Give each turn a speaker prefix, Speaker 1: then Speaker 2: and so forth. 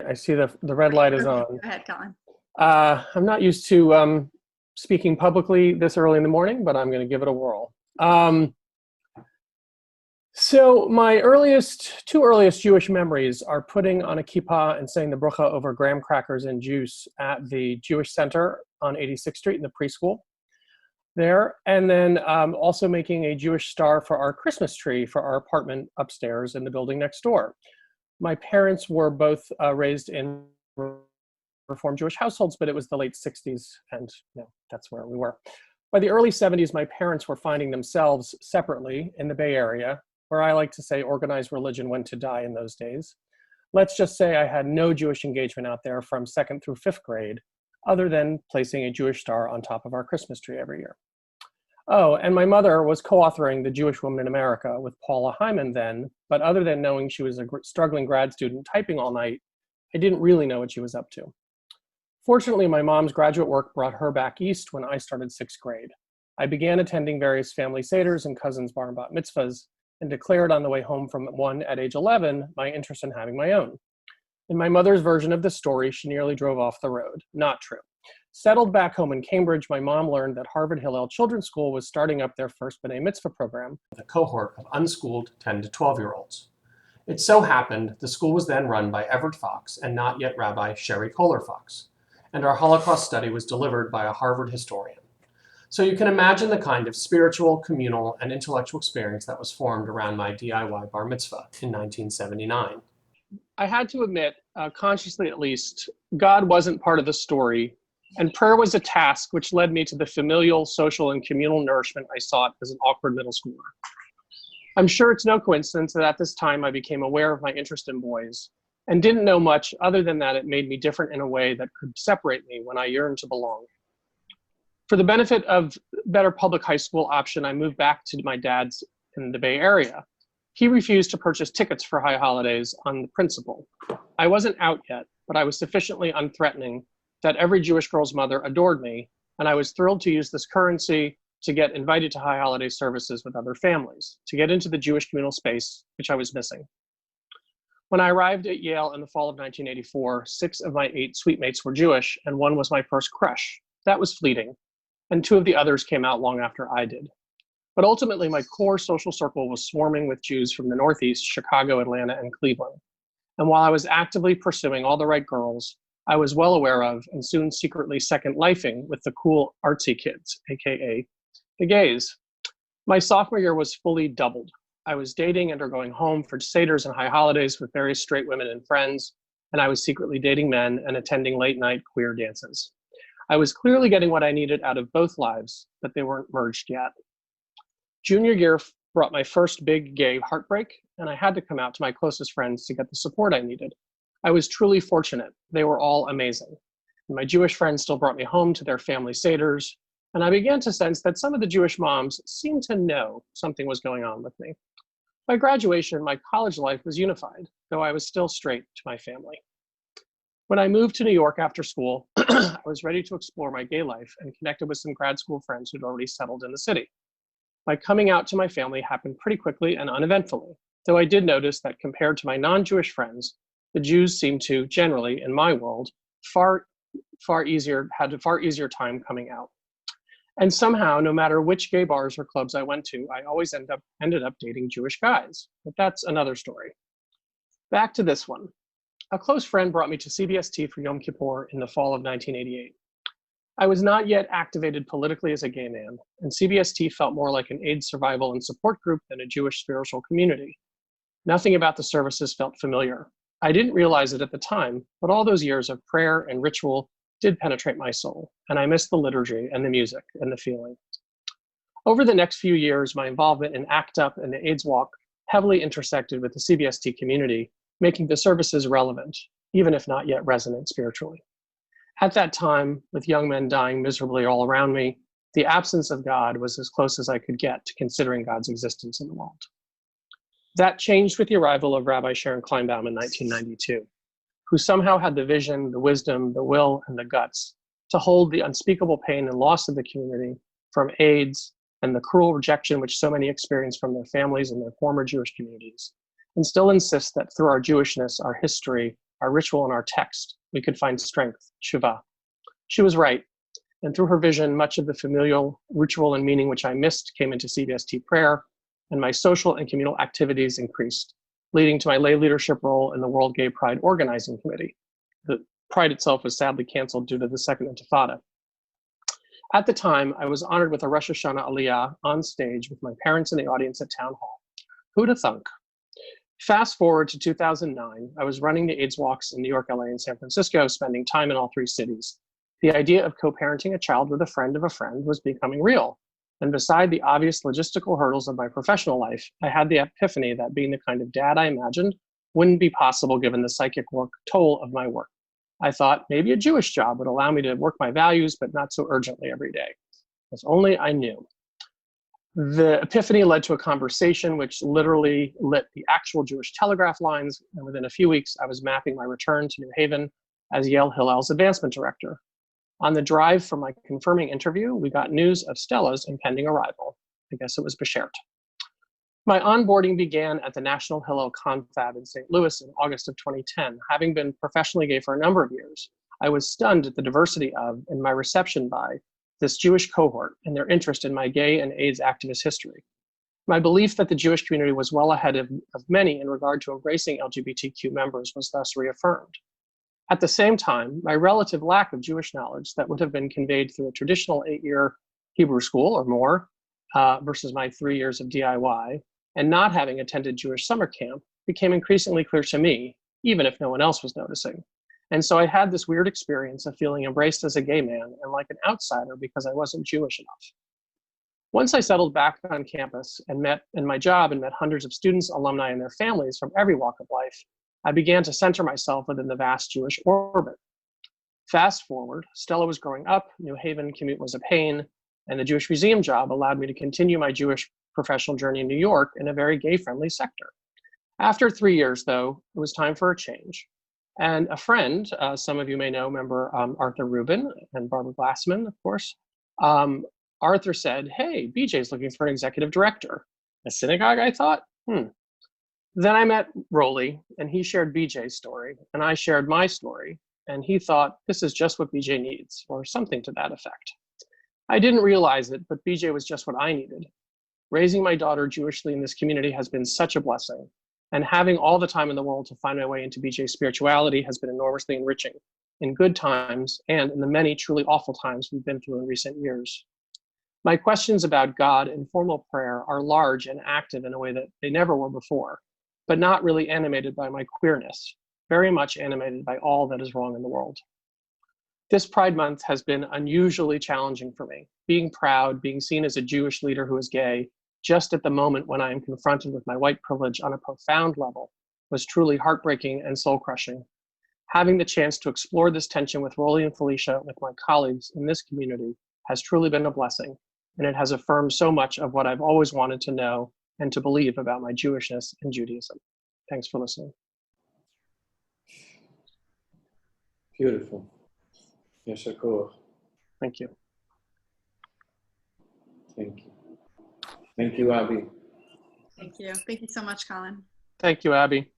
Speaker 1: I see the red light is on.
Speaker 2: Go ahead, Colin.
Speaker 1: I'm not used to speaking publicly this early in the morning, but I'm going to give it a whirl. So my two earliest Jewish memories are putting on a kippah and saying the bracha over graham crackers and juice at the Jewish Center on 86th Street in the preschool there, and then also making a Jewish star for our Christmas tree for our apartment upstairs in the building next door. My parents were both raised in Reform Jewish households, but it was the late 60s, and that's where we were. By the early 70s, my parents were finding themselves separately in the Bay Area, where I like to say organized religion went to die in those days. Let's just say I had no Jewish engagement out there from 2nd through 5th grade, other than placing a Jewish star on top of our Christmas tree every year. Oh, and my mother was co-authoring The Jewish Woman in America with Paula Hyman then, but other than knowing she was a struggling grad student typing all night, I didn't really know what she was up to. Fortunately, my mom's graduate work brought her back east when I started 6th grade. I began attending various family seders and cousins' bar and bat mitzvahs, and declared on the way home from one at age 11 my interest in having my own. In my mother's version of the story, she nearly drove off the road. Not true. Settled back home in Cambridge, my mom learned that Harvard Hillel Children's School was starting up their first B'nai Mitzvah program with a cohort of unschooled 10 to 12-year-olds. It so happened the school was then run by Everett Fox and not yet Rabbi Sherry Kohler Fox, and our Holocaust study was delivered by a Harvard historian. So you can imagine the kind of spiritual, communal, and intellectual experience that was formed around my DIY bar mitzvah in 1979. I had to admit, consciously at least, God wasn't part of the story, and prayer was a task which led me to the familial, social, and communal nourishment I sought as an awkward middle schooler. I'm sure it's no coincidence that at this time I became aware of my interest in boys, and didn't know much other than that it made me different in a way that could separate me when I yearned to belong. For the benefit of better public high school option, I moved back to my dad's in the Bay Area. He refused to purchase tickets for high holidays on the principle. I wasn't out yet, but I was sufficiently unthreatening that every Jewish girl's mother adored me, and I was thrilled to use this currency to get invited to high holiday services with other families, to get into the Jewish communal space, which I was missing. When I arrived at Yale in the fall of 1984, 6 of my 8 suite mates were Jewish, and 1 was my first crush. That was fleeting, and 2 of the others came out long after I did. But ultimately, my core social circle was swarming with Jews from the Northeast, Chicago, Atlanta, and Cleveland. And while I was actively pursuing all the right girls, I was well aware of and soon secretly second lifing with the cool artsy kids, AKA the gays. My sophomore year was fully doubled. I was dating and or going home for seders and high holidays with various straight women and friends, and I was secretly dating men and attending late night queer dances. I was clearly getting what I needed out of both lives, but they weren't merged yet. Junior year brought my first big gay heartbreak, and I had to come out to my closest friends to get the support I needed. I was truly fortunate. They were all amazing. And my Jewish friends still brought me home to their family seders, and I began to sense that some of the Jewish moms seemed to know something was going on with me. By graduation, my college life was unified, though I was still straight to my family. When I moved to New York after school, I was ready to explore my gay life and connected with some grad school friends who'd already settled in the city. My coming out to my family happened pretty quickly and uneventfully, though I did notice that compared to my non-Jewish friends, the Jews seemed to, generally, in my world, had a far easier time coming out. And somehow, no matter which gay bars or clubs I went to, I always ended up dating Jewish guys. But that's another story. Back to this one. A close friend brought me to CBST for Yom Kippur in the fall of 1988. I was not yet activated politically as a gay man, and CBST felt more like an AIDS survival and support group than a Jewish spiritual community. Nothing about the services felt familiar. I didn't realize it at the time, but all those years of prayer and ritual did penetrate my soul, and I missed the liturgy and the music and the feeling. Over the next few years, my involvement in ACT UP and the AIDS Walk heavily intersected with the CBST community, making the services relevant, even if not yet resonant spiritually. At that time, with young men dying miserably all around me, the absence of God was as close as I could get to considering God's existence in the world. That changed with the arrival of Rabbi Sharon Kleinbaum in 1992, who somehow had the vision, the wisdom, the will, and the guts to hold the unspeakable pain and loss of the community from AIDS and the cruel rejection which so many experience from their families and their former Jewish communities, and still insist that through our Jewishness, our history, our ritual, and our text, we could find strength, tshuva. She was right. And through her vision, much of the familial ritual and meaning which I missed came into CBST prayer, and my social and communal activities increased, leading to my lay leadership role in the World Gay Pride Organizing Committee. The Pride itself was sadly canceled due to the Second Intifada. At the time, I was honored with a Rosh Hashanah Aliyah on stage with my parents in the audience at Town Hall. Who'd have thunk? Fast forward to 2009, I was running the AIDS walks in New York, LA, and San Francisco, spending time in all three cities. The idea of co-parenting a child with a friend of a friend was becoming real. And beside the obvious logistical hurdles of my professional life, I had the epiphany that being the kind of dad I imagined wouldn't be possible given the psychic toll of my work. I thought maybe a Jewish job would allow me to work my values, but not so urgently every day. If only I knew. The epiphany led to a conversation which literally lit the actual Jewish telegraph lines, and within a few weeks, I was mapping my return to New Haven as Yale Hillel's advancement director. On the drive from my confirming interview, we got news of Stella's impending arrival. I guess it was Beshert. My onboarding began at the National Hillel Confab in St. Louis in August of 2010. Having been professionally gay for a number of years, I was stunned at the diversity of and my reception by this Jewish cohort and their interest in my gay and AIDS activist history. My belief that the Jewish community was well ahead of many in regard to embracing LGBTQ members was thus reaffirmed. At the same time, my relative lack of Jewish knowledge that would have been conveyed through a traditional 8-year Hebrew school or more versus my 3 years of DIY, and not having attended Jewish summer camp became increasingly clear to me, even if no one else was noticing. And so I had this weird experience of feeling embraced as a gay man and like an outsider because I wasn't Jewish enough. Once I settled back on campus and met hundreds of students, alumni, and their families from every walk of life, I began to center myself within the vast Jewish orbit. Fast forward, Stella was growing up, New Haven commute was a pain, and the Jewish Museum job allowed me to continue my Jewish professional journey in New York in a very gay-friendly sector. After 3 years, though, it was time for a change. And a friend, some of you may know, remember Arthur Rubin and Barbara Glassman, of course. Arthur said, hey, BJ's looking for an executive director. A synagogue, I thought? Then I met Rolly, and he shared BJ's story, and I shared my story, and he thought, this is just what BJ needs, or something to that effect. I didn't realize it, but BJ was just what I needed. Raising my daughter Jewishly in this community has been such a blessing, and having all the time in the world to find my way into BJ's spirituality has been enormously enriching, in good times and in the many truly awful times we've been through in recent years. My questions about God in formal prayer are large and active in a way that they never were before, but not really animated by my queerness, very much animated by all that is wrong in the world. This Pride Month has been unusually challenging for me. Being proud, being seen as a Jewish leader who is gay, just at the moment when I am confronted with my white privilege on a profound level, was truly heartbreaking and soul-crushing. Having the chance to explore this tension with Rolly and Felicia, with my colleagues in this community, has truly been a blessing, and it has affirmed so much of what I've always wanted to know and to believe about my Jewishness and Judaism. Thanks for listening.
Speaker 2: Beautiful. Yasher koach.
Speaker 1: Thank you.
Speaker 2: Thank you. Thank you, Abby.
Speaker 3: Thank you. Thank you so much, Colin.
Speaker 1: Thank you, Abby.